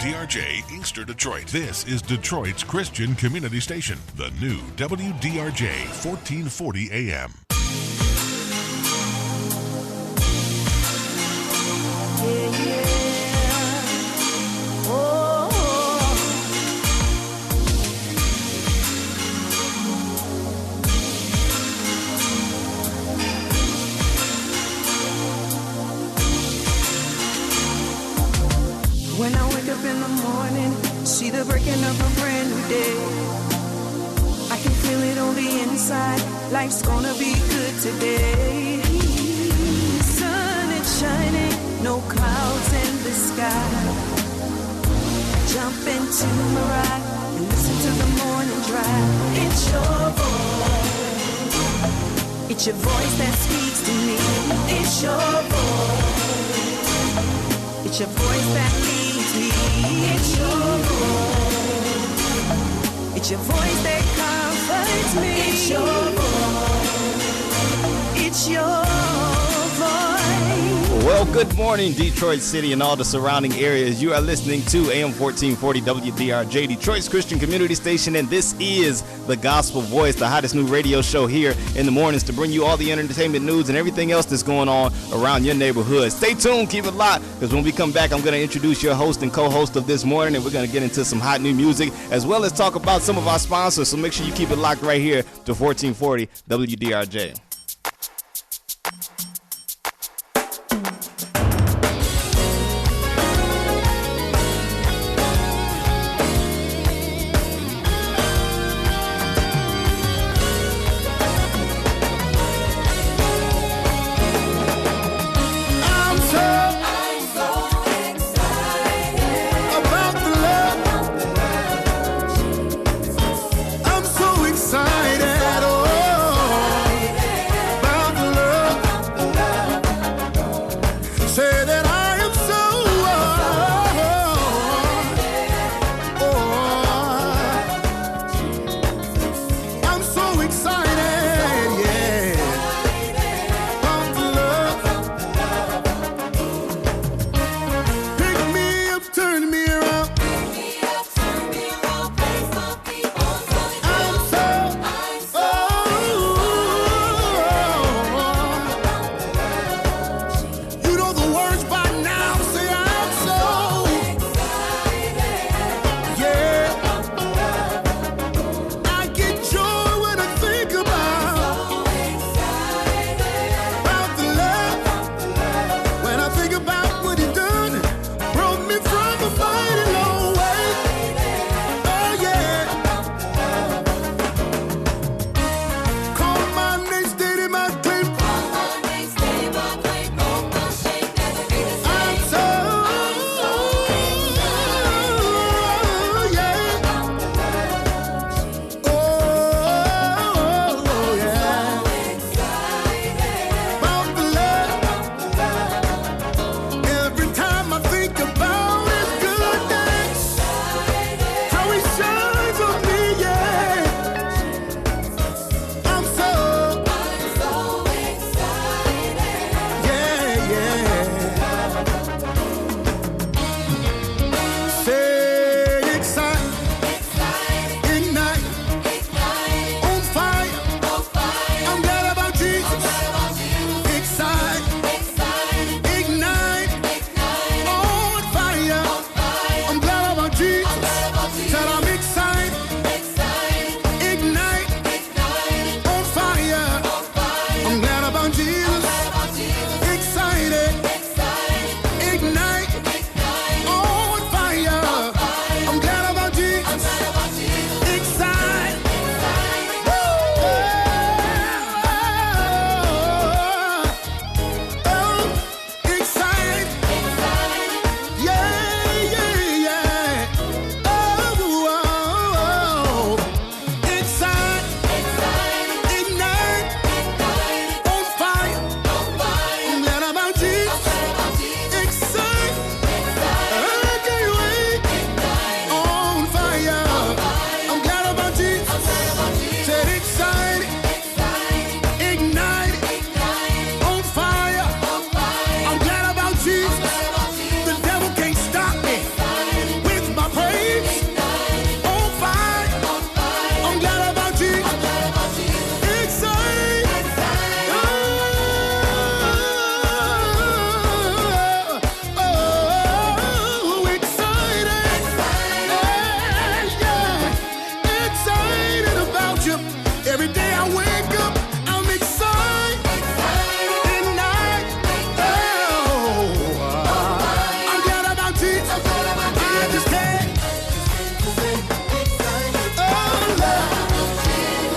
WDRJ, Inkster, Detroit. This is Detroit's Christian community station, the new WDRJ 1440 AM. When I wake up in the morning, see the breaking of a brand new day. I can feel it on the inside, life's gonna be good today. Sun is shining, no clouds in the sky. Jump into my ride and listen to the morning drive. It's your voice, it's your voice that speaks to me. It's your voice, it's your voice that leads me. It's your voice, it's your voice that comforts me. It's your voice, it's your voice. Well, good morning, Detroit City and all the surrounding areas. You are listening to AM 1440 WDRJ, Detroit's Christian community station, and this is the Gospel Voice, the hottest new radio show here in the mornings to bring you all the entertainment news and everything else that's going on around your neighborhood. Stay tuned, keep it locked, because when we come back, I'm going to introduce your host and co-host of this morning, and we're going to get into some hot new music, as well as talk about some of our sponsors, so make sure you keep it locked right here to 1440 WDRJ.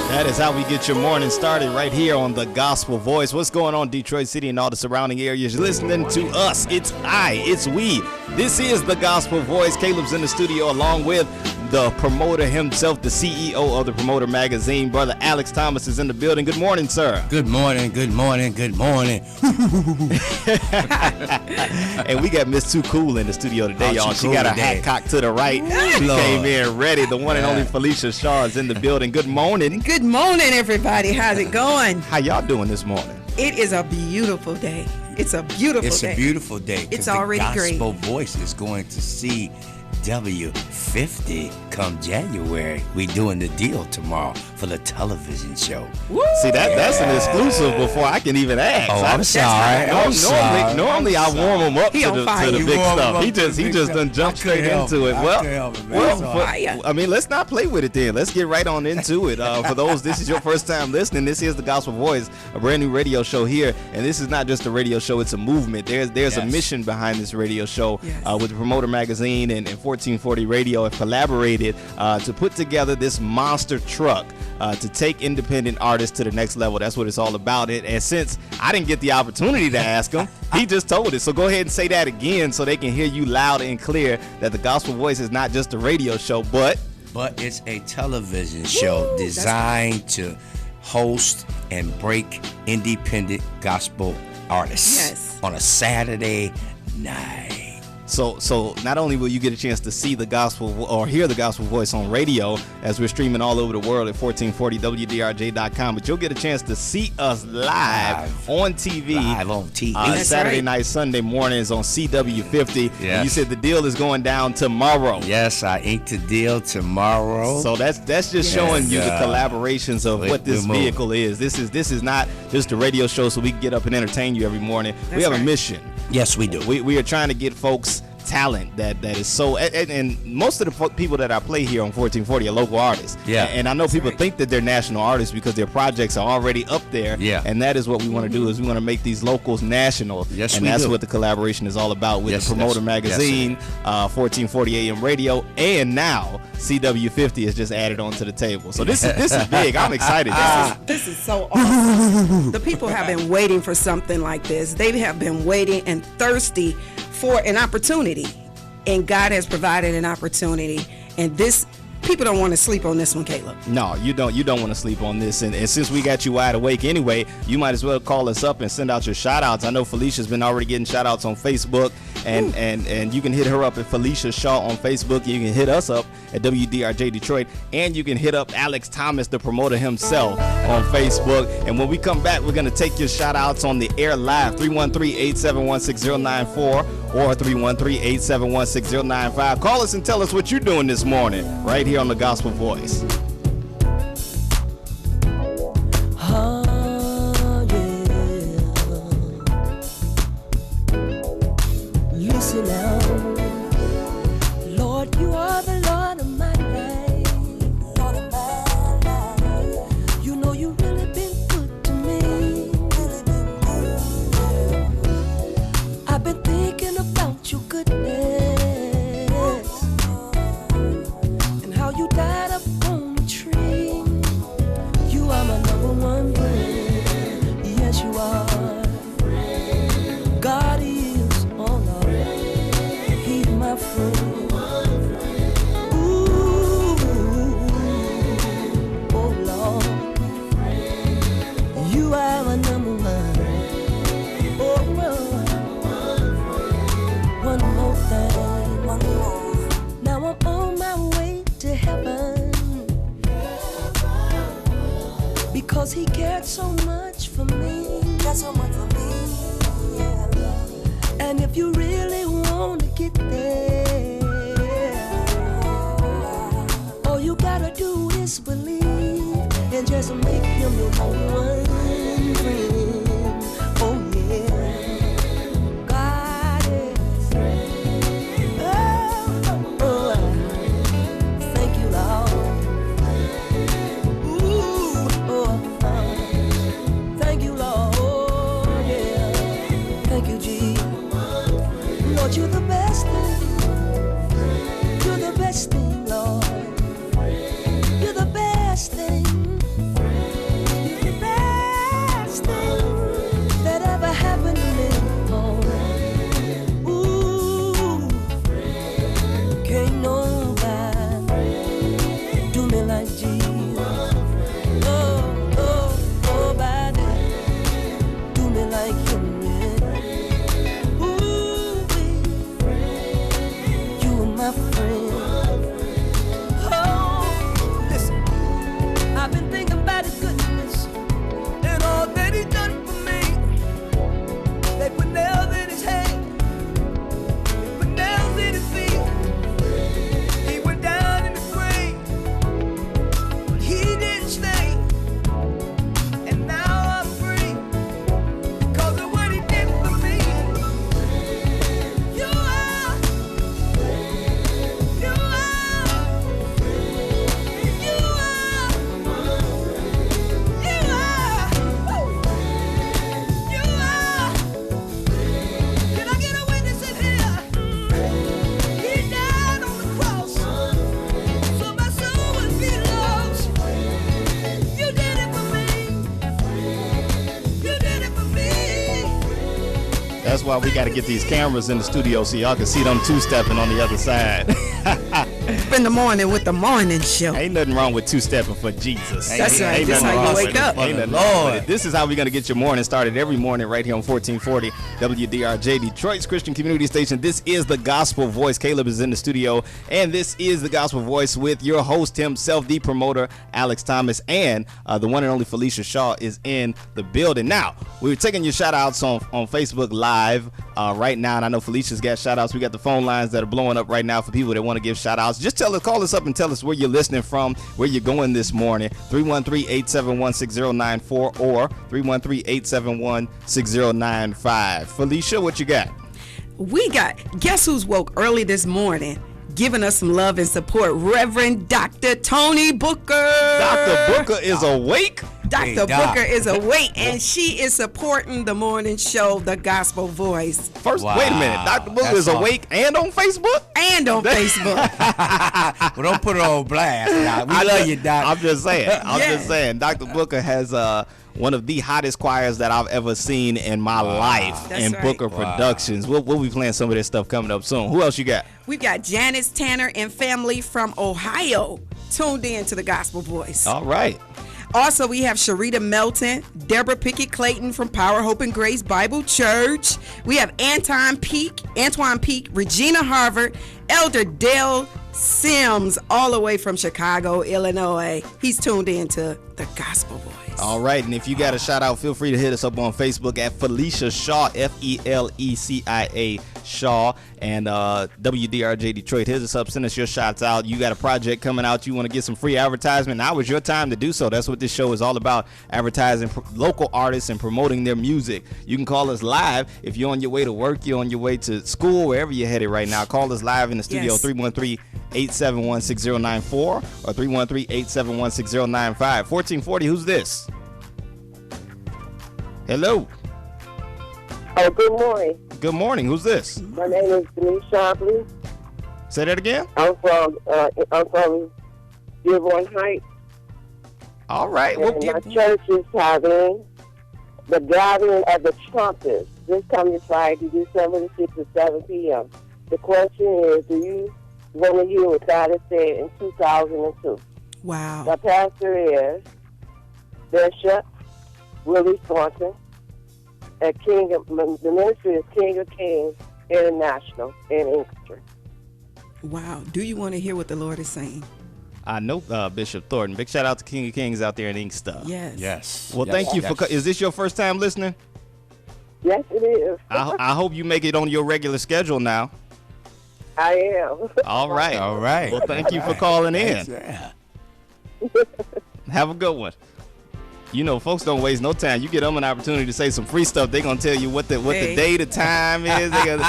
That is how we get your morning started right here on the Gospel Voice. What's going on, Detroit City and all the surrounding areas? You're listening to us. It's we. This is the Gospel Voice. Caleb's in the studio along with the promoter himself, the CEO of the Promoter Magazine. Brother Alex Thomas is in the building. Good morning, sir. Good morning, good morning, good morning. And we got Miss Too Cool in the studio today, y'all. She got her hat cocked to the right. She Lord. came in ready. The one and only Felicia Shaw is in the building. Good morning. Good morning, everybody. How's it going? How y'all doing this morning? It is a beautiful day. It's a beautiful It's day. a beautiful day. 'Cause It's already the great. Gospel Voice is going to see W50 come January. We doing the deal tomorrow for the television show. Woo! See, that's an exclusive before I can even ask. Oh, I'm sorry. Normally I warm him up He to on the fire. big stuff. He just done jumped straight into it. I mean, let's not play with it then. Let's get right on into it. For those, this is your first time listening. This is the Gospel Voice, a brand new radio show here, and this is not just a radio show; it's a movement. There's a mission behind this radio show. Yes. With the Promoter Magazine and 1440 Radio have collaborated to put together this monster truck to take independent artists to the next level. That's what it's all about. And since I didn't get the opportunity to ask him, he just told it. So go ahead and say that again so they can hear you loud and clear that the Gospel Voice is not just a radio show, but it's a television show designed to host and break independent gospel artists Yes. on a Saturday night. So not only will you get a chance to see the gospel or hear the Gospel Voice on radio as we're streaming all over the world at 1440wdrj.com, but you'll get a chance to see us live on TV. Live on TV. Saturday right. night, Sunday mornings on CW50. Yes. And you said the deal is going down tomorrow. Yes, I inked the deal tomorrow. So that's just showing you the collaborations of what this we're moving. vehicle is. This is not just a radio show so we can get up and entertain you every morning. We That's have a right. mission. Yes, we do. We are trying to get folks talent that is so and most of the people that I play here on 1440 are local artists. Yeah. And I know people think that they're national artists because their projects are already up there. Yeah. And that is what we want to do is we want to make these locals national. Yes, and we that's do. what the collaboration is all about with Yes, the Promoter that's- Magazine, 1440 AM radio, and now CW50 is just added onto the table. So this is big. I'm excited. This is so awesome. The people have been waiting for something like this. They have been waiting and thirsty for an opportunity. And God has provided an opportunity. And this, people don't want to sleep on this one, Caleb. No, you don't want to sleep on this. And since we got you wide awake anyway, you might as well call us up and send out your shout outs. I know Felicia's been already getting shout outs on Facebook, and you can hit her up at Felicia Shaw on Facebook. You can hit us up at WDRJ Detroit, and you can hit up Alex Thomas, the promoter himself, on Facebook. And when we come back, we're going to take your shout outs on the air live, 313-871-6094 or 313-871-6095. Call us and tell us what you're doing this morning right here on the Gospel Voice. Oh, yeah. Listen now. Lord, you are the Lord of my life. Lord of my life. You know you really been good to me. I've been thinking about your goodness and how you died up on the tree. You are my number one friend. Yes, you are. God is, oh Lord, He's my friend. Ooh, oh Lord, you are my number one. Oh, one more thing. Now I'm on my way to heaven because He cared so much for me. And if you really want to get there, all you gotta do is believe and just make Him your number one friend. Oh yeah, God is. Oh, thank you, Lord. Ooh, oh, thank you, Lord. Yeah, thank you, Jesus. Lord, you're the best thing friend. Oh, listen, I've been thinking about his goodness and all that he done for me. They put nails in his head, they put nails in his feet. He went down in the grave, but he didn't stay. And now I'm free because of what he did for me. You are, you are, you are, you are, you are. Can I get a witness in here? He died on the cross so my soul would be lost. You did it for me. You did it for me. That's why we got to get these cameras in the studio so y'all can see them two-stepping on the other side. Up in the morning with the morning show. Ain't nothing wrong with two-stepping for Jesus. That's right. Ain't This nothing how you wrong wake with it. up. Ain't nothing wrong with it. This is how we're going to get your morning started every morning right here on 1440 WDRJ, Detroit's Christian Community Station. This is the Gospel Voice. Caleb is in the studio, and this is the Gospel Voice with your host himself, the promoter, Alex Thomas, and the one and only Felicia Shaw is in the building. Now, we're taking your shout-outs on Facebook Live right now, and I know Felicia's got shout-outs. We got the phone lines that are blowing up right now for people that want to give shout-outs. Just call us up and tell us where you're listening from, where you're going this morning. 313-871-6094 or 313-871-6095. Felicia, what you got? We got, guess who's woke early this morning, giving us some love and support? Reverend Dr. Tony Booker. Dr. Booker is awake. Dr. Hey, Doc. Booker is awake, and she is supporting the morning show, The Gospel Voice, First, Wow. wait a minute. Dr. Booker That's is awake and on Facebook? and on Facebook. Well, don't put it on blast. Doc. We love you, Doc. I'm just saying. I'm Yeah. just saying. Dr. Booker has one of the hottest choirs that I've ever seen in my life That's in right. Booker Productions. We'll be playing some of this stuff coming up soon. Who else you got? We've got Janice Tanner and family from Ohio tuned in to the Gospel Voice. All right. Also, we have Sharita Melton, Deborah Pickett Clayton from Power, Hope, and Grace Bible Church. We have Antoine Peak, Regina Harvard, Elder Dale Sims, all the way from Chicago, Illinois. He's tuned in to the Gospel Voice. All right, and if you got a shout out, feel free to hit us up on Facebook at Felicia Shaw, Felicia Shaw, and WDRJ Detroit. Hit us up, send us your shots out. You got a project coming out, you want to get some free advertisement, now is your time to do so. That's what this show is all about, advertising local artists and promoting their music. You can call us live if you're on your way to work, you're on your way to school, wherever you're headed right now. Call us live in the studio, Yes. 313-871-6094 or 313-871-6095. 1440, who's this? Hello. Oh, good morning. Good morning. Who's this? My name is Denise Shopley. Say that again. I'm from Dearborn Heights, All right. Well, and my church is having the gathering of the trumpets this coming Friday, December the 6th at 7 p.m. The question is, do you want to hear what God has said in 2002? Wow. My pastor is Bishop Willie Thornton. The ministry is King of Kings International in Inkster. Wow. Do you want to hear what the Lord is saying? I know Bishop Thornton. Big shout out to King of Kings out there in Inkster. Yes. Yes. Well, thank you for. Is this your first time listening? Yes, it is. I hope you make it on your regular schedule now. I am. All right. All right. Well, thank you for calling in. Yeah. Have a good one. You know, folks don't waste no time. You get them an opportunity to say some free stuff. They're going to tell you what the day, the time is. They got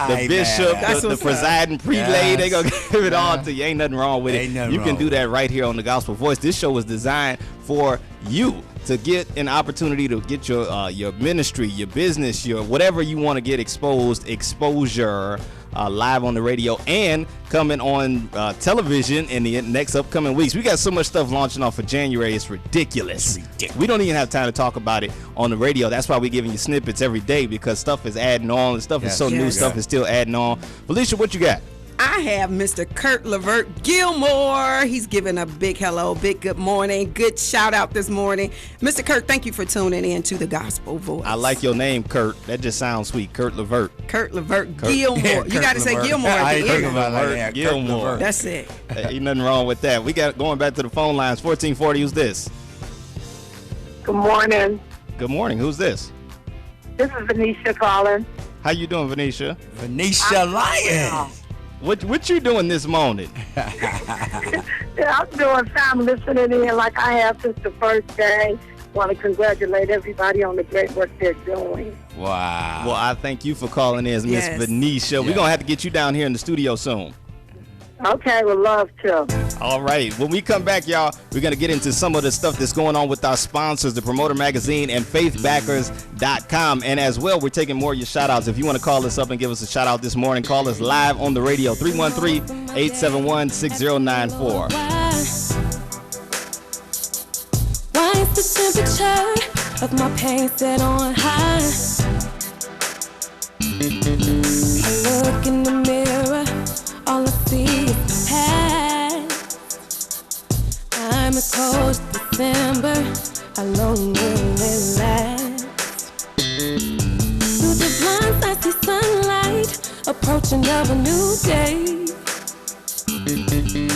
the Hey, bishop, man. the presiding prelate. They're going to give it all to you. Ain't nothing wrong with Ain't it. nothing You can wrong do with that right here on the Gospel Voice. This show was designed for you to get an opportunity to get your ministry, your business, your whatever you want to get exposure live on the radio and coming on television in the next upcoming weeks. We got so much stuff launching off for January. It's ridiculous. We don't even have time to talk about it on the radio. That's why we're giving you snippets every day, because stuff is adding on. Stuff is so new. Yes. Stuff is still adding on. Felicia, what you got? I have Mr. Kurt Levert Gilmore. He's giving a big hello, big good morning, good shout out this morning. Mr. Kurt, thank you for tuning in to the Gospel Voice. I like your name, Kurt. That just sounds sweet. Kurt Levert. Kurt Levert Gilmore. Yeah, You got to say Levert. Gilmore I at ain't the thinking end. about it like that. Gilmore. Levert. That's it. Ain't nothing wrong with that. We got going back to the phone lines. 1440. Who's this? Good morning. Good morning. Who's this? This is Venetia calling. How you doing, Venetia? Venetia Lyons. What you doing this morning? Yeah, I'm doing fine, listening in like I have since the first day. Want to congratulate everybody on the great work they're doing. Wow. Well, I thank you for calling in, Miss Yes. Venetia. We're Yeah. gonna have to get you down here in the studio soon. Okay, would love to. All right. When we come back, y'all, we're going to get into some of the stuff that's going on with our sponsors, the Promoter Magazine and faithbackers.com. And as well, we're taking more of your shout outs. If you want to call us up and give us a shout out this morning, call us live on the radio, 313-871-6094. Why is the temperature of my pain set on high? I look in the mirror, all I see is the past. I'm a cold December, how long will it last? Through the blinds I see sunlight, approaching of a new day.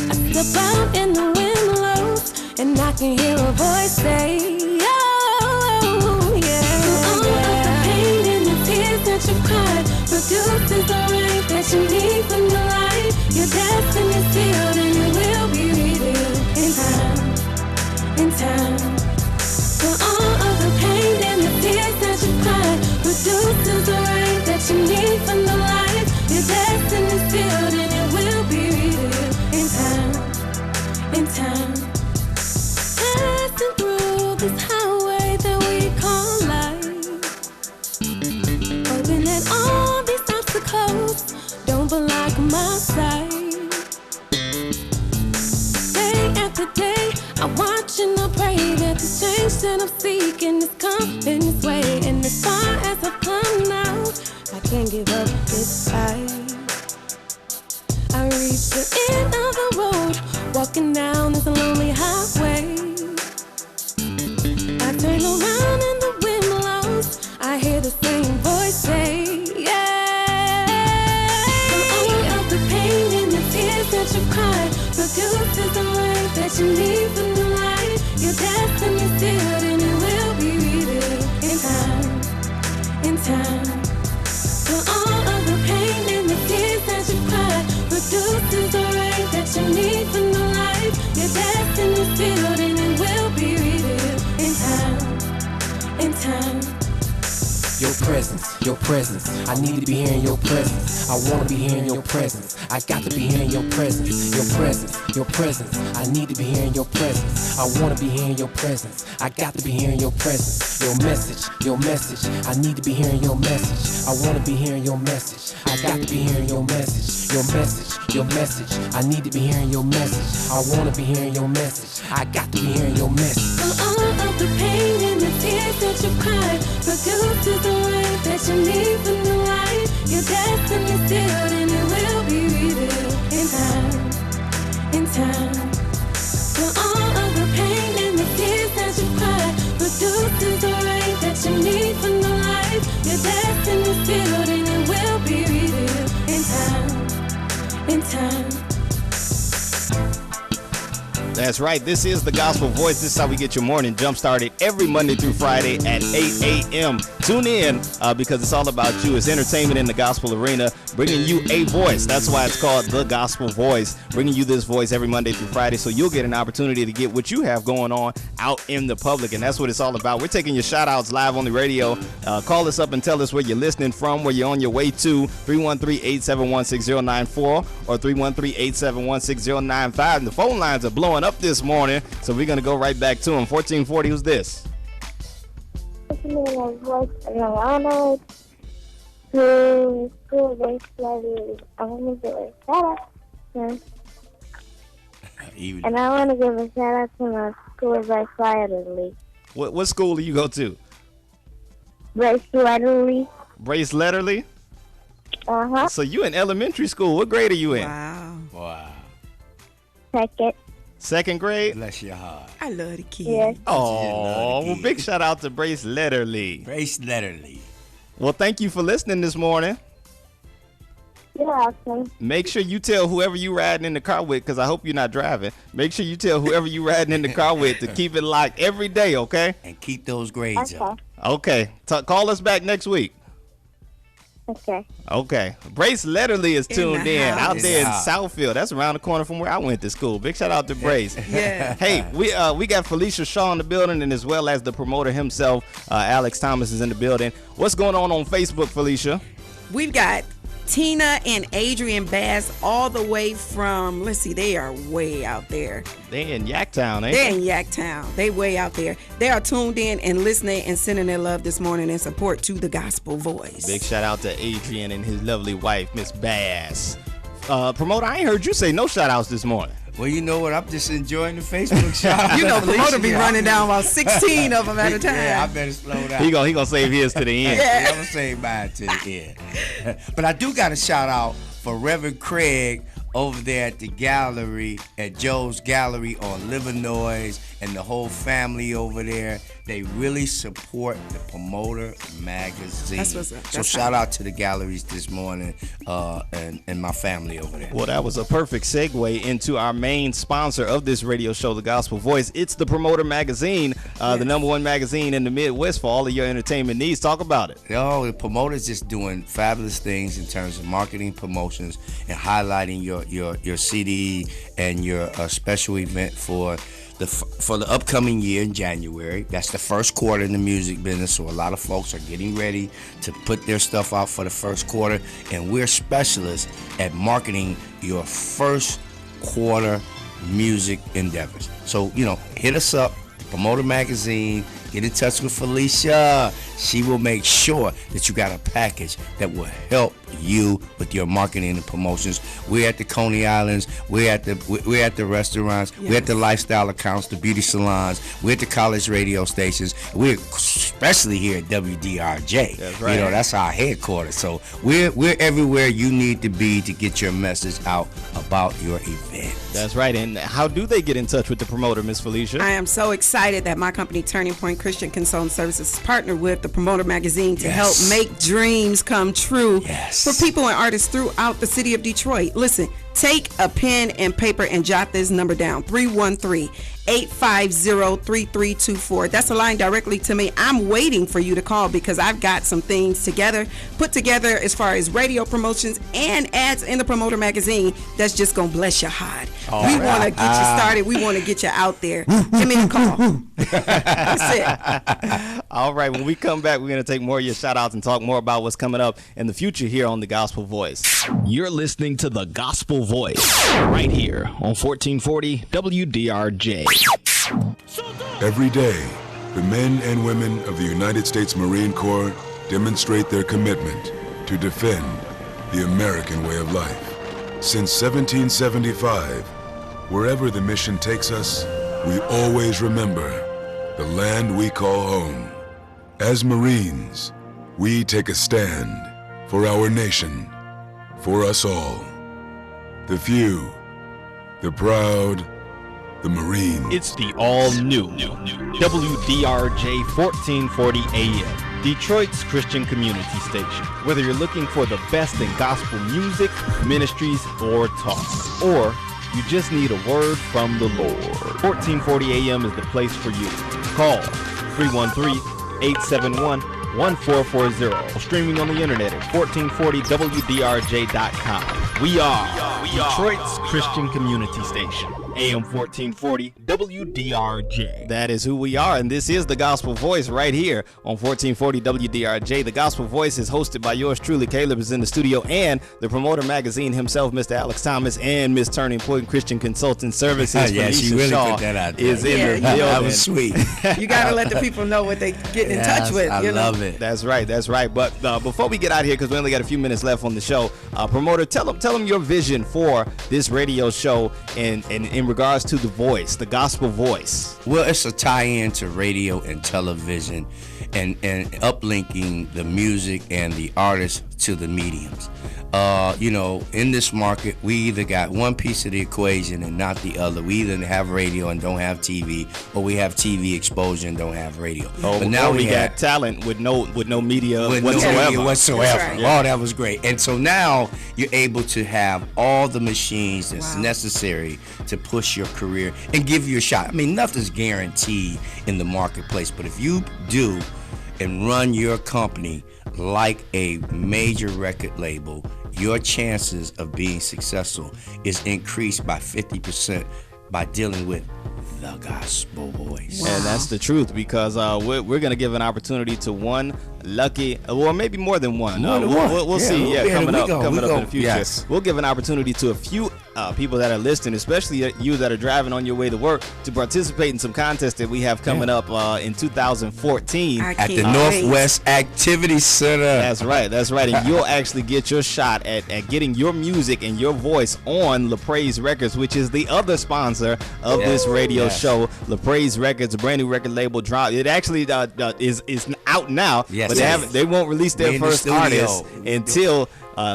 I step out in the wind blows, and I can hear a voice say, oh, yeah. All of the pain and the tears that you cried produces the rain that you need from the light. Your destiny's sealed and it will be revealed in time, in time. For all of the pain and the tears that you cried produces the rain that you need from the light. Your destiny's sealed and it will be revealed in time, in time. Passing through this highway that we call life, hoping that all these obstacles don't block my sight. Day after day, I watch and I pray that the change that I'm seeking is coming this way. And as far as I've come now, I can't give up this fight. I reach the end of the road, walking down this lonely highway. I turn around and the wind blows, I hear the same voice say, yeah. For all of the pain and the tears that you cried produces the rain that you need from the light. Your destiny's sealed and it will be revealed in time, in time. For all of the pain and the tears that you cried produces the rain that you need from the light. Your destiny's sealed and it will be revealed in time, in time. Your presence, I need to be here in your presence. I wanna be here in your presence. I got to be here in your presence. Your presence, I need to be here in your presence. I wanna be here in your presence. I got to be here in your presence. Your message, I need to be hearing your message. I wanna be hearing your message. I got to be hearing your message. Your message, I need to be hearing your message. I wanna be hearing your message. I got to be hearing your message. For all of the pain and the tears that you cried produces the rain that you need from the light. Your destiny's sealed and it will be revealed in time, in time. For all of the pain and the tears that you cried produces the rain that you need from the light. Your destiny's sealed and it will be revealed in time, in time. That's right. This is the Gospel Voice. This is how we get your morning jump started every Monday through Friday at 8 a.m. Tune in because it's all about you. It's entertainment in the gospel arena, bringing you a voice. That's why it's called the Gospel Voice, bringing you this voice every Monday through Friday so you'll get an opportunity to get what you have going on out in the public. And that's what it's all about. We're taking your shout outs live on the radio. Call us up and tell us where you're listening from, where you're on your way to, 313-871-6094 or 313-871-6095. The phone lines are blowing up this morning, so we're going to go right back to them. 1440, who's this? Voice and Ronald to school based letters. I want to give a shout out to, and I want to give a shout out to my school Bryce Letterly. What school do you go to? Bryce Letterly. Brace Letterly? So you in elementary school. What grade are you in? Wow. Wow. Second. Second grade? Bless your heart. I love the kids. Yes. Oh, well, big shout out to Brace Letterly. Brace Letterly. Well, thank you for listening this morning. You're welcome. Make sure you tell whoever you riding in the car with, because I hope you're not driving. Make sure you tell whoever you riding in the car with to keep it locked every day, okay? And keep those grades Okay. up. Okay. Call us back next week. Okay. Okay. Brace Letterly is tuned the in out house. there in In the house. Southfield. That's around the corner from where I went to school. Big shout out to Brace. Yeah. Hey, we got Felicia Shaw in the building, and as well as the promoter himself, Alex Thomas is in the building. What's going on Facebook, Felicia? We've got Tina and Adrian Bass all the way from, let's see, they are way out there. They in Yaktown, ain't They're they? in Yaktown. They way out there. They are tuned in and listening and sending their love this morning in support to the Gospel Voice. Big shout out to Adrian and his lovely wife, Miss Bass. Promoter, I ain't heard you say no shout outs this morning. Well, you know what? I'm just enjoying the Facebook shout. You know, promoter be running down about 16 of them at a time. Yeah, I better slow down. He gonna save his to the end. Yeah, I'm gonna say mine to the end. But I do got a shout out for Reverend Craig over there at the gallery, at Joe's Gallery on Livernois, and the whole family over there. They really support the Promoter Magazine. That's what's up. So That's shout out to the galleries this morning and my family over there. Well, that was a perfect segue into our main sponsor of this radio show, The Gospel Voice. It's the Promoter Magazine, the #1 magazine in the Midwest for all of your entertainment needs. Talk about it. Yo, the promoter's just doing fabulous things in terms of marketing, promotions, and highlighting your CD and your special event for the upcoming year in January. That's the first quarter in the music business, so a lot of folks are getting ready to put their stuff out for the first quarter, and we're specialists at marketing your first quarter music endeavors. So, hit us up, Promoter Magazine, get in touch with Felicia. She will make sure that you got a package that will help you with your marketing and promotions. We're at the Coney Islands. We're at the restaurants. Yes. We're at the lifestyle accounts, the beauty salons. We're at the college radio stations. We're especially here at WDRJ. That's right. That's our headquarters. So we're everywhere you need to be to get your message out about your event. That's right. And how do they get in touch with the promoter, Miss Felicia? I am so excited that my company, Turning Point Christian Consulting Services, has partnered with the Promoter Magazine to help make dreams come true for people and artists throughout the city of Detroit. Listen, take a pen and paper and jot this number down, 313-850-3324. That's a line directly to me. I'm waiting for you to call because I've got some things put together as far as radio promotions and ads in the Promoter Magazine that's just going to bless your heart. We want to get you started. We want to get you out there. Give me a call. That's it. All right, when we come back, we're going to take more of your shout outs and talk more about what's coming up in the future here on The Gospel Voice. You're listening to The Gospel Voice right here on 1440 WDRJ. Every day, the men and women of the United States Marine Corps demonstrate their commitment to defend the American way of life. Since 1775, wherever the mission takes us, we always remember the land we call home. As Marines, we take a stand for our nation, for us all. The few, the proud, the Marine. It's the all-new WDRJ 1440 AM, Detroit's Christian community station. Whether you're looking for the best in gospel music, ministries, or talk, or you just need a word from the Lord, 1440 AM is the place for you. Call 313-871-1440. Streaming on the internet at 1440wdrj.com. We are Detroit's Christian community station. AM 1440 WDRJ. That is who we are, and this is The Gospel Voice right here on 1440 WDRJ. The Gospel Voice is hosted by yours truly. Caleb is in the studio, and the Promoter Magazine himself, Mr. Alex Thomas, and Miss Turning Point Christian Consulting Services. Yeah, she really Shaw put that out there. is in the building. That was sweet. You got to let the people know what they getting in touch with. I love it. That's right. But before we get out of here, because we only got a few minutes left on the show, Promoter, tell them your vision for this radio show and in regards to the voice, the gospel voice. Well, it's a tie-in to radio and television and uplinking the music and the artists to the mediums. In this market, we either got one piece of the equation and not the other. We either have radio and don't have TV, or we have TV exposure and don't have radio. But now we got talent with no media with whatsoever. No media whatsoever. Right. Oh, that was great. And so now you're able to have all the machines that's necessary to push your career and give you a shot. I mean, nothing's guaranteed in the marketplace, but if you do and run your company like a major record label, your chances of being successful is increased by 50% by dealing with the gospel voice. And that's the truth, because we're going to give an opportunity to one lucky, or maybe more than one. We'll see. Coming up in the future. Yes. We'll give an opportunity to a few people that are listening, especially you that are driving on your way to work, to participate in some contests that we have coming up in 2014 at the Northwest Activity Center. That's right. And you'll actually get your shot at getting your music and your voice on Lepraise Records, which is the other sponsor of this radio show. Lepraise Records, a brand new record label drop. It actually is out now, but they won't release their first artist until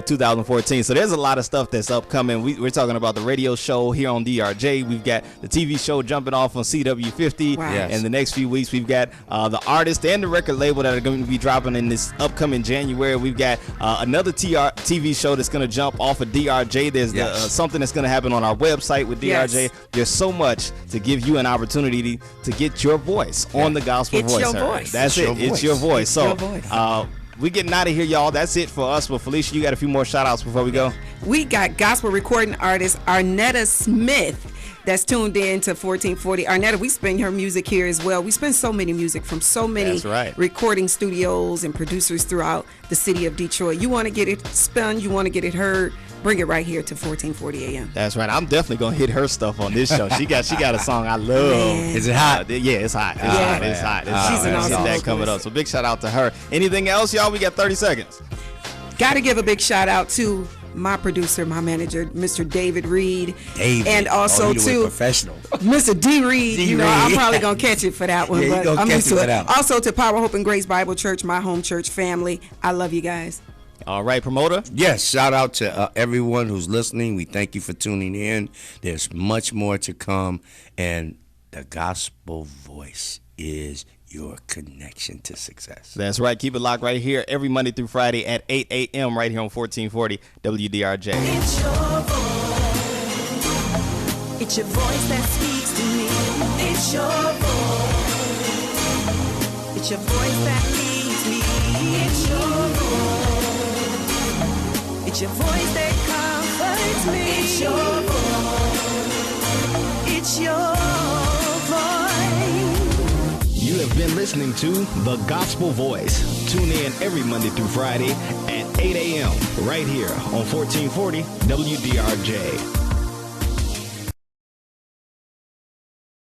2014. So there's a lot of stuff that's upcoming. We're talking about the radio show here on DRJ. We've got the TV show jumping off on CW50. Wow. And the next few weeks, we've got the artist and the record label that are going to be dropping in this upcoming January. We've got another TV show that's going to jump off of DRJ. There's something that's going to happen on our website with DRJ. Yes. There's so much to give you an opportunity to get your voice on the Gospel It's Voice. your voice. That's it. It's your voice. It's your voice. We're getting out of here, y'all. That's it for us. But Felicia, you got a few more shout outs before we go? We got gospel recording artist Arnetta Smith that's tuned in to 1440. Arnetta, we spin her music here as well. We spin so many music from so many recording studios and producers throughout the city of Detroit. You want to get it spun, you want to get it heard, bring it right here to 1440 AM. That's right. I'm definitely gonna hit her stuff on this show. She got a song I love. Man. Is it hot? Yeah, it's hot. It's hot. She's an awesome that coming up. So big shout out to her. Anything else, y'all? We got 30 seconds. Got to give a big shout out to my producer, my manager, Mr. David Reed. And also to professional. Mr. D. Reed. I'm probably going to catch it for that one. Yeah, but I'm used to it. That. Also to Power Hope and Grace Bible Church, my home church family. I love you guys. All right, promoter. Yes, shout out to everyone who's listening. We thank you for tuning in. There's much more to come. And the gospel voice is your connection to success. That's right. Keep it locked right here every Monday through Friday at 8 a.m. right here on 1440 WDRJ. It's your voice. It's your voice that speaks to me. It's your voice. It's your voice that leads me. It's your voice. It's your voice that comforts me. It's your voice. It's your voice. You have been listening to The Gospel Voice. Tune in every Monday through Friday at 8 a.m. right here on 1440 WDRJ.